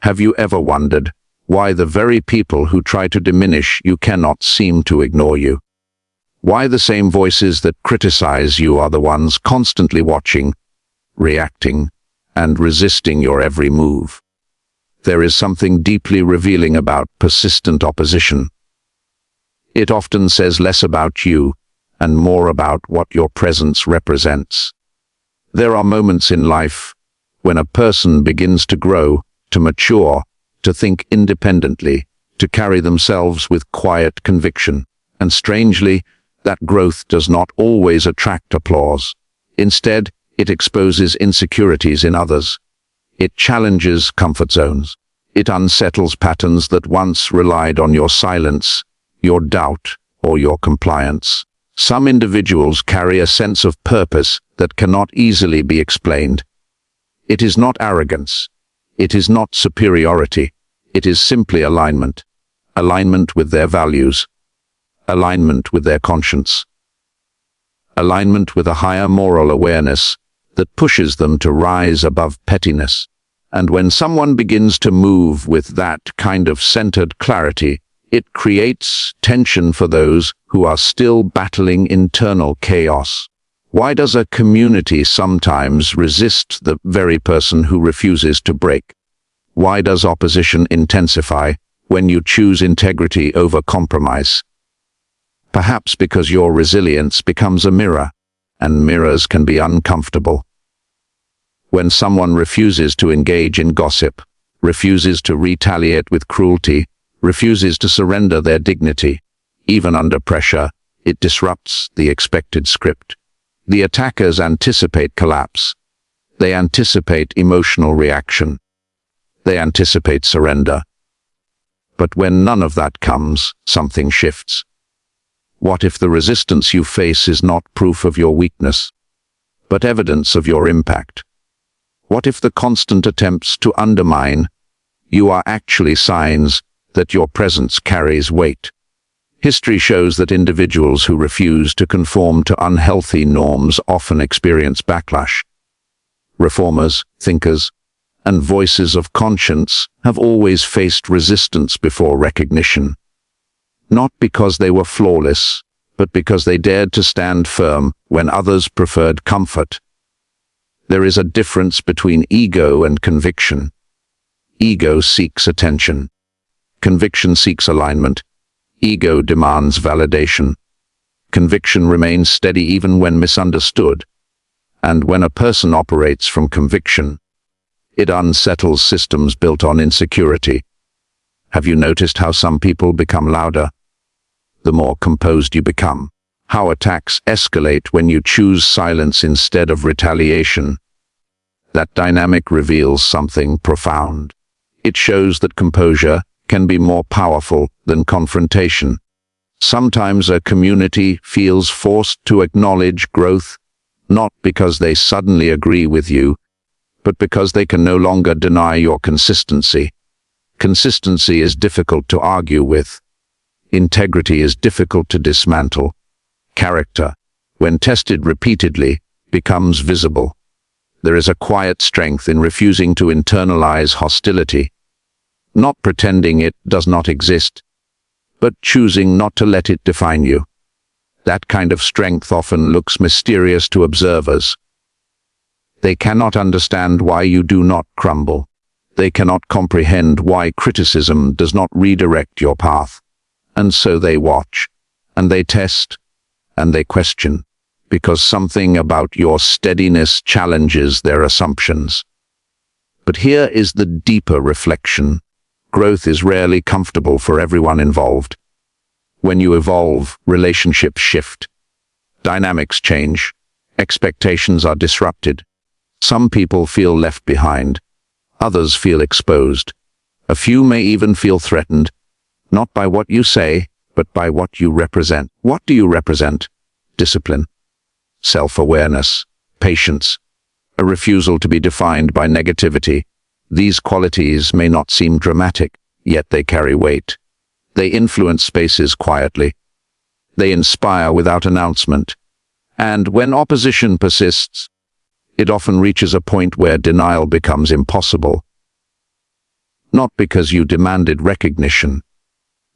Have you ever wondered why the very people who try to diminish you cannot seem to ignore you? Why the same voices that criticize you are the ones constantly watching, reacting, and resisting your every move? There is something deeply revealing about persistent opposition. It often says less about you and more about what your presence represents. There are moments in life when a person begins to grow, to mature, to think independently, to carry themselves with quiet conviction. And strangely, that growth does not always attract applause. Instead, it exposes insecurities in others. It challenges comfort zones. It unsettles patterns that once relied on your silence, your doubt, or your compliance. Some individuals carry a sense of purpose that cannot easily be explained. It is not arrogance. It is not superiority. It is simply alignment. Alignment with their values. Alignment with their conscience. Alignment with a higher moral awareness that pushes them to rise above pettiness. And when someone begins to move with that kind of centered clarity, it creates tension for those who are still battling internal chaos. Why does a community sometimes resist the very person who refuses to break? Why does opposition intensify when you choose integrity over compromise? Perhaps because your resilience becomes a mirror, and mirrors can be uncomfortable. When someone refuses to engage in gossip, refuses to retaliate with cruelty, refuses to surrender their dignity, even under pressure, it disrupts the expected script. The attackers anticipate collapse. They anticipate emotional reaction. They anticipate surrender. But when none of that comes, something shifts. What if the resistance you face is not proof of your weakness, but evidence of your impact? What if the constant attempts to undermine you are actually signs that your presence carries weight? History shows that individuals who refuse to conform to unhealthy norms often experience backlash. Reformers, thinkers, and voices of conscience have always faced resistance before recognition. Not because they were flawless, but because they dared to stand firm when others preferred comfort. There is a difference between ego and conviction. Ego seeks attention. Conviction seeks alignment. Ego demands validation. Conviction remains steady even when misunderstood. And when a person operates from conviction, it unsettles systems built on insecurity. Have you noticed how some people become louder the more composed you become? How attacks escalate when you choose silence instead of retaliation? That dynamic reveals something profound. It shows that composure can be more powerful than confrontation. Sometimes a community feels forced to acknowledge growth, not because they suddenly agree with you, but because they can no longer deny your consistency. Consistency is difficult to argue with. Integrity is difficult to dismantle. Character, when tested repeatedly, becomes visible. There is a quiet strength in refusing to internalize hostility, not pretending it does not exist, but choosing not to let it define you. That kind of strength often looks mysterious to observers. They cannot understand why you do not crumble. They cannot comprehend why criticism does not redirect your path. And so they watch, and they test, and they question, because something about your steadiness challenges their assumptions. But here is the deeper reflection. Growth is rarely comfortable for everyone involved. When you evolve, relationships shift. Dynamics change. Expectations are disrupted. Some people feel left behind. Others feel exposed. A few may even feel threatened, not by what you say, but by what you represent. What do you represent? Discipline, self-awareness, patience, a refusal to be defined by negativity. These qualities may not seem dramatic, yet they carry weight. They influence spaces quietly. They inspire without announcement. And when opposition persists, it often reaches a point where denial becomes impossible. not because you demanded recognition,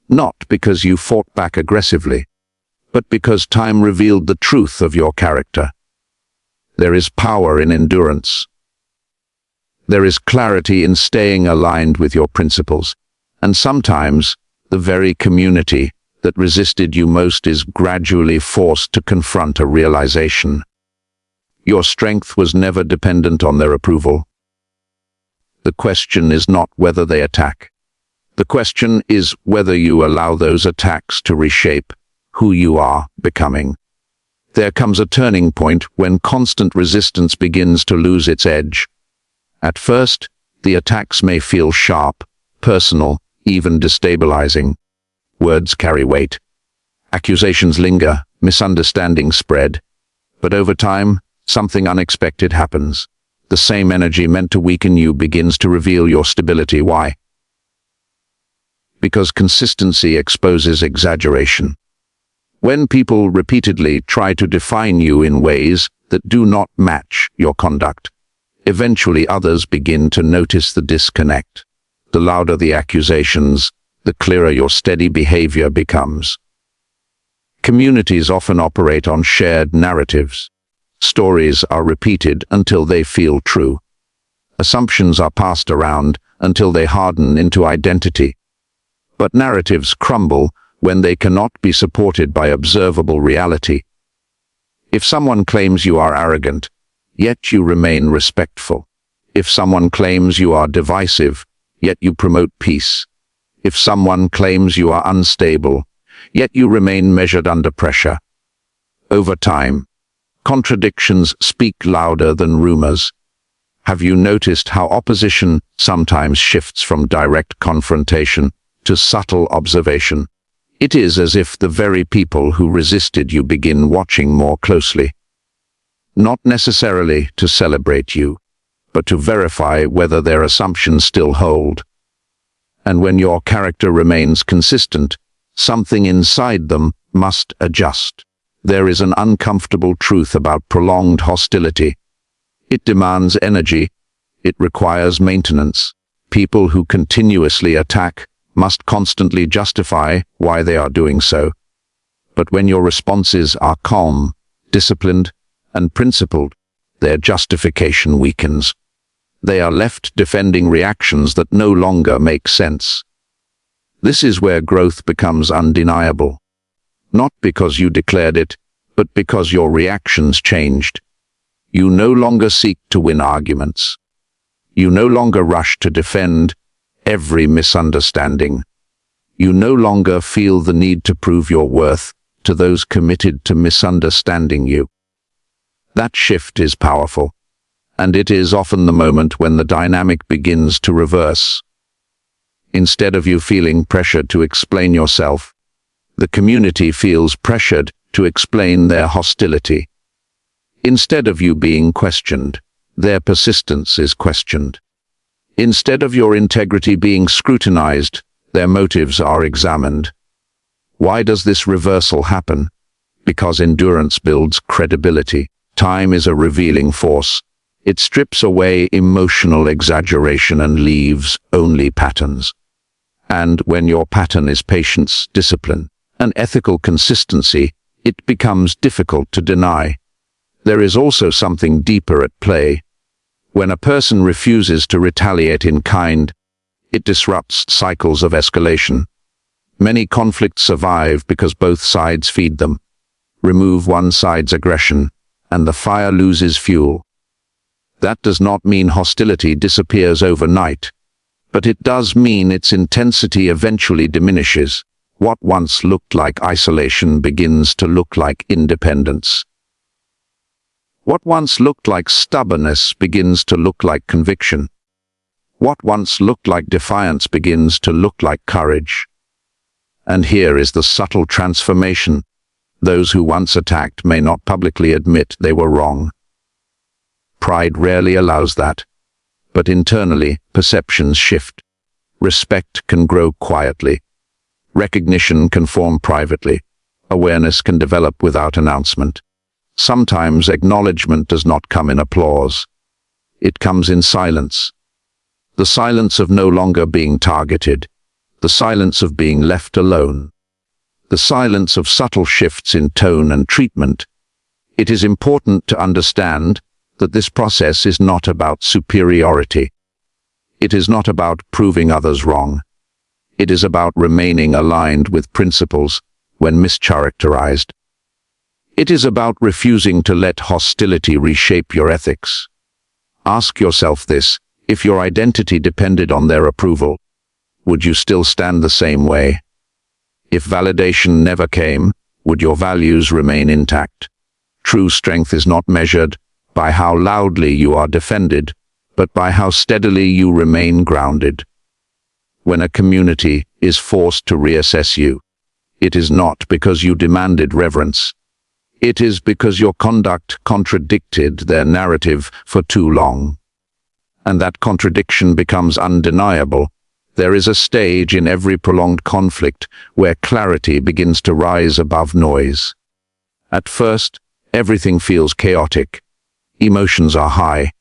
not because you fought back aggressively, but because time revealed the truth of your character. There is power in endurance. There is clarity in staying aligned with your principles, and sometimes the very community that resisted you most is gradually forced to confront a realization. Your strength was never dependent on their approval. The question is not whether they attack. The question is whether you allow those attacks to reshape who you are becoming. There comes a turning point when constant resistance begins to lose its edge. At first, the attacks may feel sharp, personal, even destabilizing. Words carry weight. Accusations linger, misunderstandings spread. But over time, something unexpected happens. The same energy meant to weaken you begins to reveal your stability. Why? Because consistency exposes exaggeration. When people repeatedly try to define you in ways that do not match your conduct, eventually others begin to notice the disconnect. The louder the accusations, the clearer your steady behavior becomes. Communities often operate on shared narratives. Stories are repeated until they feel true. Assumptions are passed around until they harden into identity. But narratives crumble when they cannot be supported by observable reality. If someone claims you are arrogant, yet you remain respectful. If someone claims you are divisive, yet you promote peace. If someone claims you are unstable, yet you remain measured under pressure. Over time, contradictions speak louder than rumors. Have you noticed how opposition sometimes shifts from direct confrontation to subtle observation? It is as if the very people who resisted you begin watching more closely. Not necessarily to celebrate you, but to verify whether their assumptions still hold. And when your character remains consistent, something inside them must adjust. There is an uncomfortable truth about prolonged hostility. It demands energy. It requires maintenance. People who continuously attack must constantly justify why they are doing so. But when your responses are calm, disciplined, and principled, their justification weakens. They are left defending reactions that no longer make sense. This is where growth becomes undeniable. Not because you declared it, but because your reactions changed. You no longer seek to win arguments. You no longer rush to defend every misunderstanding. You no longer feel the need to prove your worth to those committed to misunderstanding you. That shift is powerful, and it is often the moment when the dynamic begins to reverse. Instead of you feeling pressured to explain yourself, the community feels pressured to explain their hostility. Instead of you being questioned, their persistence is questioned. Instead of your integrity being scrutinized, their motives are examined. Why does this reversal happen? Because endurance builds credibility. Time is a revealing force. It strips away emotional exaggeration and leaves only patterns. And when your pattern is patience, discipline, and ethical consistency, it becomes difficult to deny. There is also something deeper at play. When a person refuses to retaliate in kind, it disrupts cycles of escalation. Many conflicts survive because both sides feed them. Remove one side's aggression, and the fire loses fuel. That does not mean hostility disappears overnight, but it does mean its intensity eventually diminishes. What once looked like isolation begins to look like independence. What once looked like stubbornness begins to look like conviction. What once looked like defiance begins to look like courage. And here is the subtle transformation. Those who once attacked may not publicly admit they were wrong. Pride rarely allows that. But internally, perceptions shift. Respect can grow quietly. Recognition can form privately. Awareness can develop without announcement. Sometimes acknowledgement does not come in applause. It comes in silence. The silence of no longer being targeted. The silence of being left alone. The silence of subtle shifts in tone and treatment. It is important to understand that this process is not about superiority. It is not about proving others wrong. It is about remaining aligned with principles when mischaracterized. It is about refusing to let hostility reshape your ethics. Ask yourself this: if your identity depended on their approval, would you still stand the same way? If validation never came, would your values remain intact? True strength is not measured by how loudly you are defended, but by how steadily you remain grounded. When a community is forced to reassess you, it is not because you demanded reverence. It is because your conduct contradicted their narrative for too long. And that contradiction becomes undeniable. There is a stage in every prolonged conflict where clarity begins to rise above noise. At first, everything feels chaotic. Emotions are high.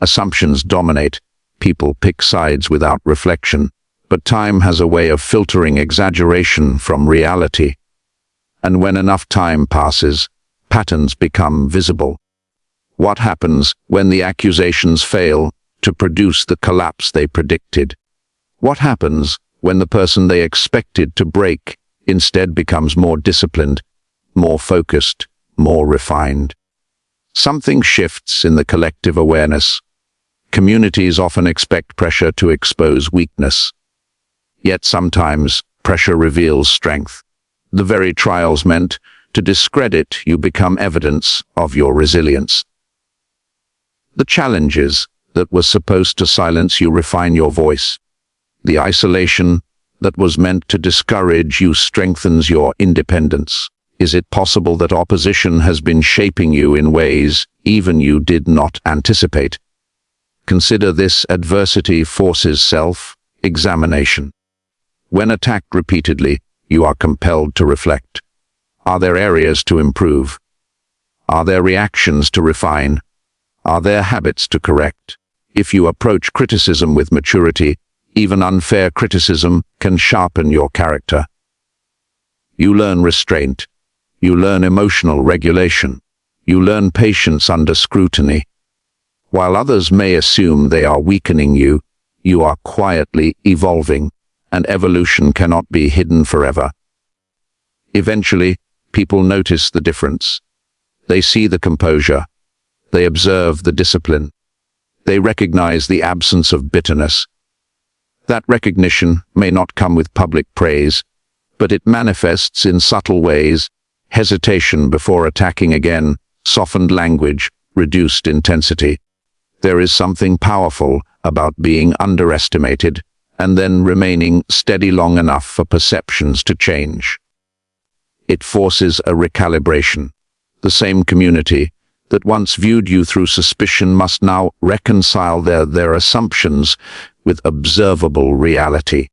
Assumptions dominate. People pick sides without reflection. But time has a way of filtering exaggeration from reality. And when enough time passes, patterns become visible. What happens when the accusations fail to produce the collapse they predicted? What happens when the person they expected to break instead becomes more disciplined, more focused, more refined? Something shifts in the collective awareness. Communities often expect pressure to expose weakness. Yet sometimes pressure reveals strength. The very trials meant to discredit you become evidence of your resilience. The challenges that were supposed to silence you refine your voice. The isolation that was meant to discourage you strengthens your independence. Is it possible that opposition has been shaping you in ways even you did not anticipate? Consider this: adversity forces self-examination. When attacked repeatedly, you are compelled to reflect. Are there areas to improve? Are there reactions to refine? Are there habits to correct? If you approach criticism with maturity, even unfair criticism can sharpen your character. You learn restraint. You learn emotional regulation. You learn patience under scrutiny. While others may assume they are weakening you, you are quietly evolving, and evolution cannot be hidden forever. Eventually, people notice the difference. They see the composure. They observe the discipline. They recognize the absence of bitterness. That recognition may not come with public praise, but it manifests in subtle ways: hesitation before attacking again, softened language, reduced intensity. There is something powerful about being underestimated and then remaining steady long enough for perceptions to change. It forces a recalibration. The same community that once viewed you through suspicion must now reconcile their assumptions with observable reality.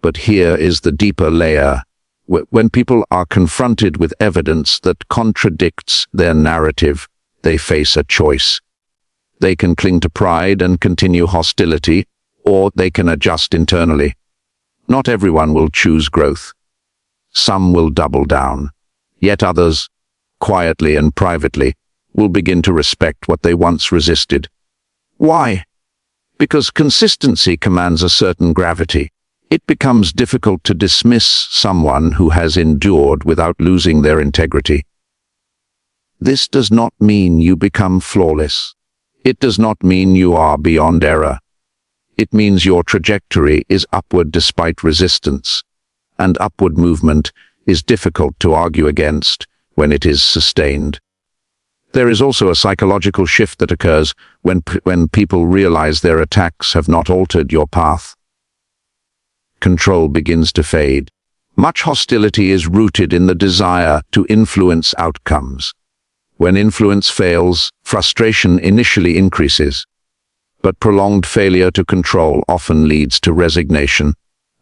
But here is the deeper layer. When people are confronted with evidence that contradicts their narrative, they face a choice. They can cling to pride and continue hostility, or they can adjust internally. Not everyone will choose growth. Some will double down. Yet others, quietly and privately, will begin to respect what they once resisted. Why? Because consistency commands a certain gravity. It becomes difficult to dismiss someone who has endured without losing their integrity. This does not mean you become flawless. It does not mean you are beyond error. It means your trajectory is upward despite resistance, and upward movement is difficult to argue against when it is sustained. There is also a psychological shift that occurs when people realize their attacks have not altered your path. Control begins to fade. Much hostility is rooted in the desire to influence outcomes. When influence fails, frustration initially increases, but prolonged failure to control often leads to resignation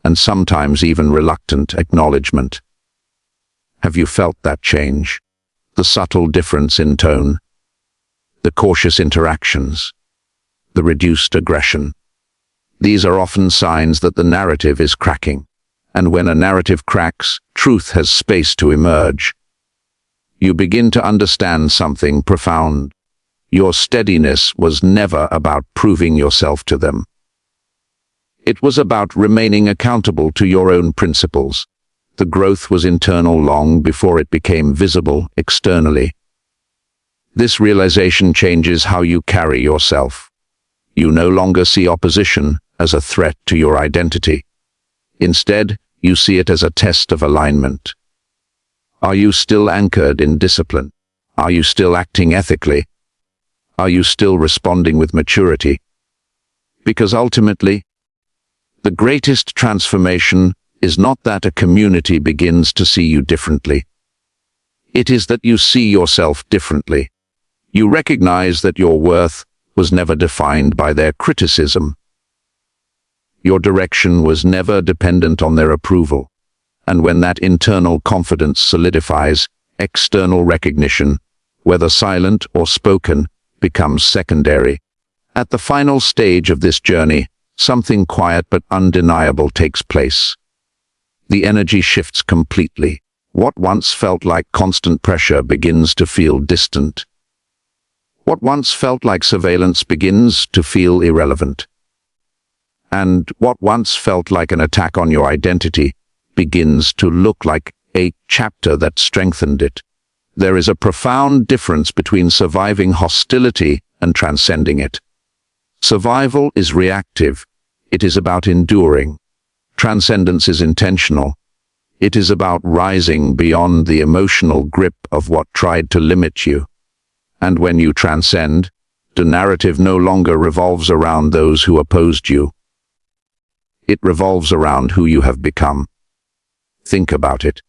and sometimes even reluctant acknowledgement. Have you felt that change? The subtle difference in tone, the cautious interactions, the reduced aggression. These are often signs that the narrative is cracking. And when a narrative cracks, truth has space to emerge. You begin to understand something profound. Your steadiness was never about proving yourself to them. It was about remaining accountable to your own principles. The growth was internal long before it became visible externally. This realization changes how you carry yourself. You no longer see opposition as a threat to your identity. Instead, you see it as a test of alignment. Are you still anchored in discipline? Are you still acting ethically? Are you still responding with maturity? Because ultimately, the greatest transformation is not that a community begins to see you differently. It is that you see yourself differently. You recognize that your worth was never defined by their criticism. Your direction was never dependent on their approval. And when that internal confidence solidifies, external recognition, whether silent or spoken, becomes secondary. At the final stage of this journey, something quiet but undeniable takes place. The energy shifts completely. What once felt like constant pressure begins to feel distant. What once felt like surveillance begins to feel irrelevant. And what once felt like an attack on your identity begins to look like a chapter that strengthened it. There is a profound difference between surviving hostility and transcending it. Survival is reactive. It is about enduring. Transcendence is intentional. It is about rising beyond the emotional grip of what tried to limit you. And when you transcend, the narrative no longer revolves around those who opposed you. It revolves around who you have become. Think about it.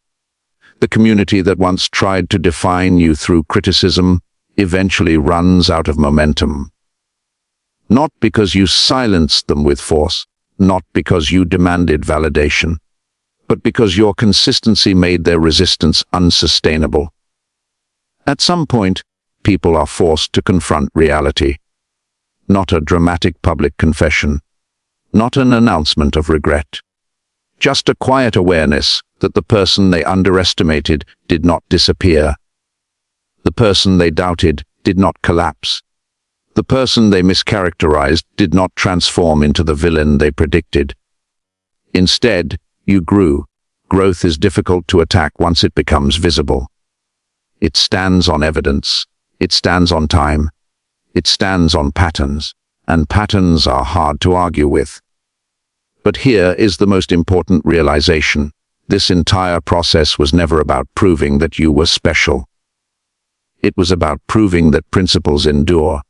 The community that once tried to define you through criticism eventually runs out of momentum. Not because you silenced them with force, not because you demanded validation, but because your consistency made their resistance unsustainable. At some point, people are forced to confront reality. Not a dramatic public confession, not an announcement of regret. Just a quiet awareness that the person they underestimated did not disappear. The person they doubted did not collapse. The person they mischaracterized did not transform into the villain they predicted. Instead, you grew. Growth is difficult to attack once it becomes visible. It stands on evidence. It stands on time. It stands on patterns. And patterns are hard to argue with. But here is the most important realization. This entire process was never about proving that you were special. It was about proving that principles endure.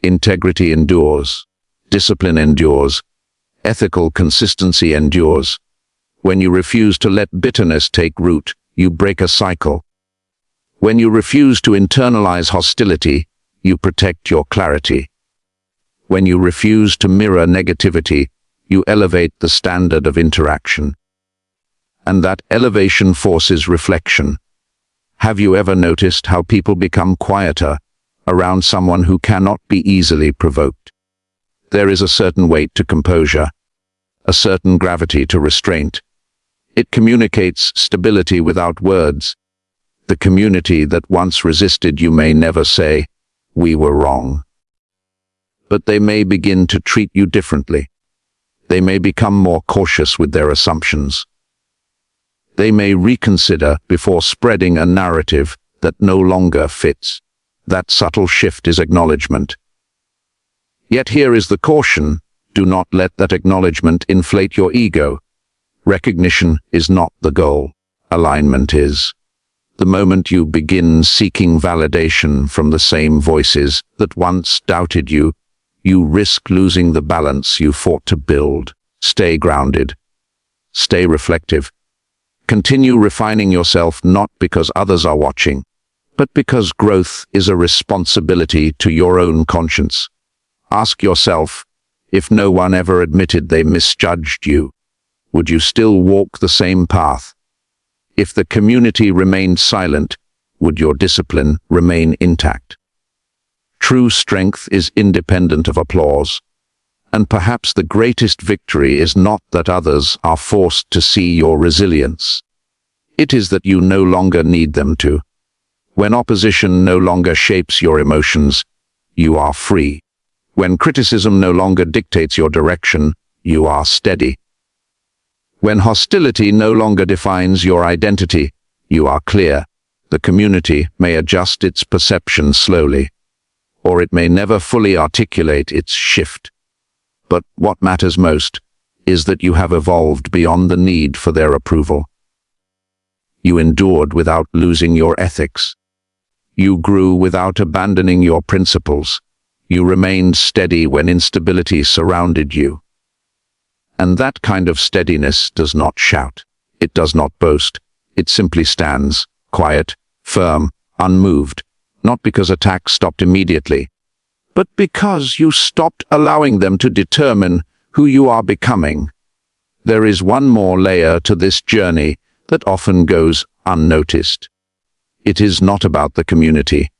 Integrity endures. Discipline endures. Ethical consistency endures. When you refuse to let bitterness take root, you break a cycle. When you refuse to internalize hostility, you protect your clarity. When you refuse to mirror negativity, you elevate the standard of interaction. And that elevation forces reflection. Have you ever noticed how people become quieter around someone who cannot be easily provoked? There is a certain weight to composure, a certain gravity to restraint. It communicates stability without words. The community that once resisted you may never say, "We were wrong." But they may begin to treat you differently. They may become more cautious with their assumptions. They may reconsider before spreading a narrative that no longer fits. That subtle shift is acknowledgement. Yet here is the caution: do not let that acknowledgement inflate your ego. Recognition is not the goal. Alignment is. The moment you begin seeking validation from the same voices that once doubted you, you risk losing the balance you fought to build. Stay grounded. Stay reflective. Continue refining yourself not because others are watching, but because growth is a responsibility to your own conscience. Ask yourself, if no one ever admitted they misjudged you, would you still walk the same path? If the community remained silent, would your discipline remain intact? True strength is independent of applause. And perhaps the greatest victory is not that others are forced to see your resilience. It is that you no longer need them to. When opposition no longer shapes your emotions, you are free. When criticism no longer dictates your direction, you are steady. When hostility no longer defines your identity, you are clear. The community may adjust its perception slowly, or it may never fully articulate its shift. But what matters most is that you have evolved beyond the need for their approval. You endured without losing your ethics. You grew without abandoning your principles. You remained steady when instability surrounded you. And that kind of steadiness does not shout. It does not boast. It simply stands, quiet, firm, unmoved, not because attacks stopped immediately, but because you stopped allowing them to determine who you are becoming. There is one more layer to this journey that often goes unnoticed. It is not about the community.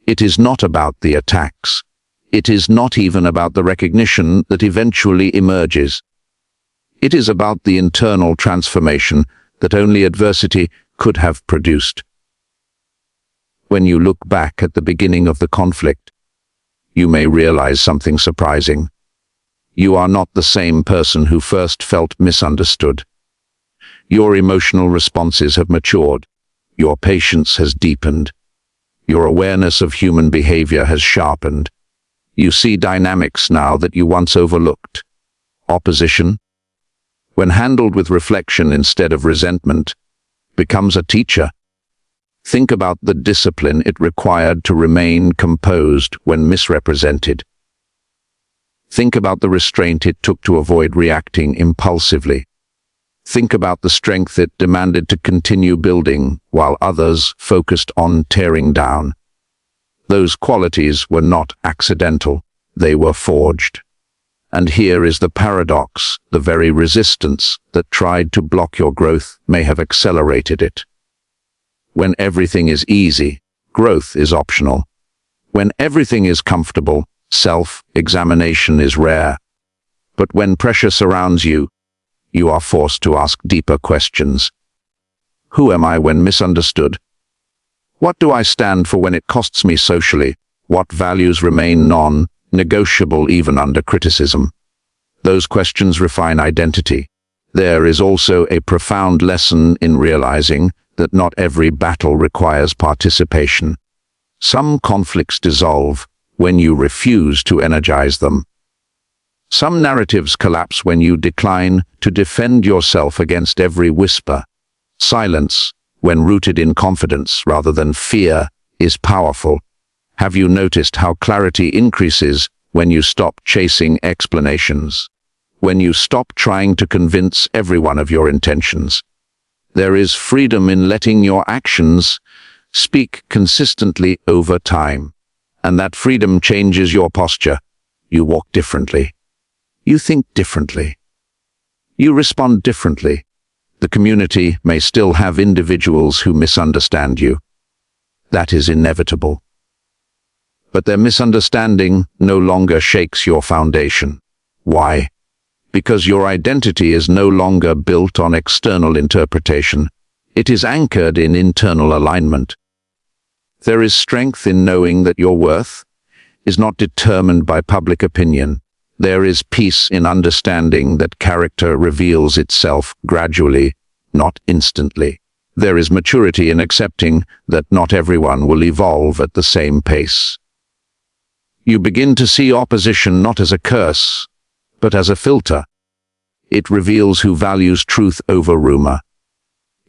It is not about the attacks. It is not even about the recognition that eventually emerges. It is about the internal transformation that only adversity could have produced. When you look back at the beginning of the conflict, you may realize something surprising. You are not the same person who first felt misunderstood. Your emotional responses have matured. Your patience has deepened. Your awareness of human behavior has sharpened. You see dynamics now that you once overlooked. Opposition, when handled with reflection instead of resentment, becomes a teacher. Think about the discipline it required to remain composed when misrepresented. Think about the restraint it took to avoid reacting impulsively. Think about the strength it demanded to continue building while others focused on tearing down. Those qualities were not accidental, they were forged. And here is the paradox: the very resistance that tried to block your growth may have accelerated it. When everything is easy, growth is optional. When everything is comfortable, self-examination is rare. But when pressure surrounds you, you are forced to ask deeper questions. Who am I when misunderstood? What do I stand for when it costs me socially? What values remain non-negotiable even under criticism? Those questions refine identity. There is also a profound lesson in realizing that not every battle requires participation. Some conflicts dissolve when you refuse to energize them. Some narratives collapse when you decline to defend yourself against every whisper. Silence, when rooted in confidence rather than fear, is powerful. Have you noticed how clarity increases when you stop chasing explanations? When you stop trying to convince everyone of your intentions? There is freedom in letting your actions speak consistently over time. And that freedom changes your posture. You walk differently. You think differently. You respond differently. The community may still have individuals who misunderstand you. That is inevitable. But their misunderstanding no longer shakes your foundation. Why? Because your identity is no longer built on external interpretation. It is anchored in internal alignment. There is strength in knowing that your worth is not determined by public opinion. There is peace in understanding that character reveals itself gradually, not instantly. There is maturity in accepting that not everyone will evolve at the same pace. You begin to see opposition not as a curse, but as a filter. It reveals who values truth over rumor.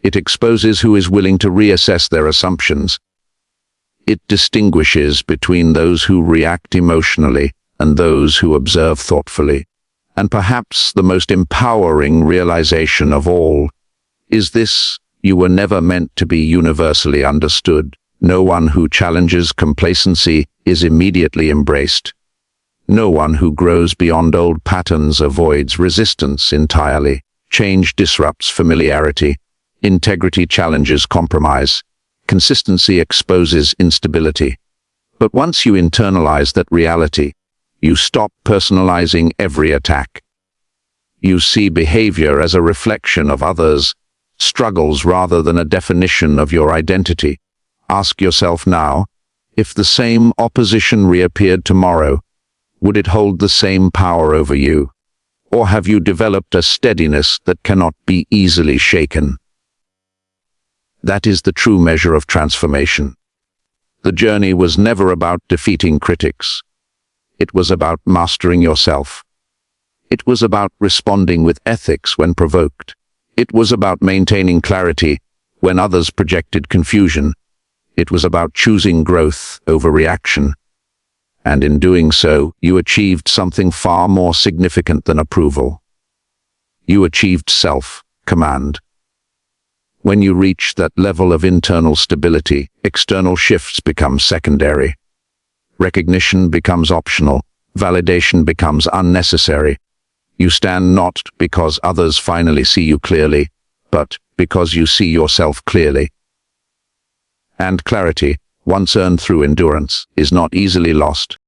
It exposes who is willing to reassess their assumptions. It distinguishes between those who react emotionally and those who observe thoughtfully. And perhaps the most empowering realization of all is this: you were never meant to be universally understood. No one who challenges complacency is immediately embraced. No one who grows beyond old patterns avoids resistance entirely. Change disrupts familiarity. Integrity challenges compromise. Consistency exposes instability. But once you internalize that reality, You stop personalizing every attack. You see behavior as a reflection of others' struggles rather than a definition of your identity. Ask yourself now, if the same opposition reappeared tomorrow, would it hold the same power over you? Or have you developed a steadiness that cannot be easily shaken? That is the true measure of transformation. The journey was never about defeating critics. It was about mastering yourself. It was about responding with ethics when provoked. It was about maintaining clarity when others projected confusion. It was about choosing growth over reaction. And in doing so, you achieved something far more significant than approval. You achieved self-command. When you reach that level of internal stability, external shifts become secondary. Recognition becomes optional. Validation becomes unnecessary. You stand not because others finally see you clearly, but because you see yourself clearly. And clarity, once earned through endurance, is not easily lost.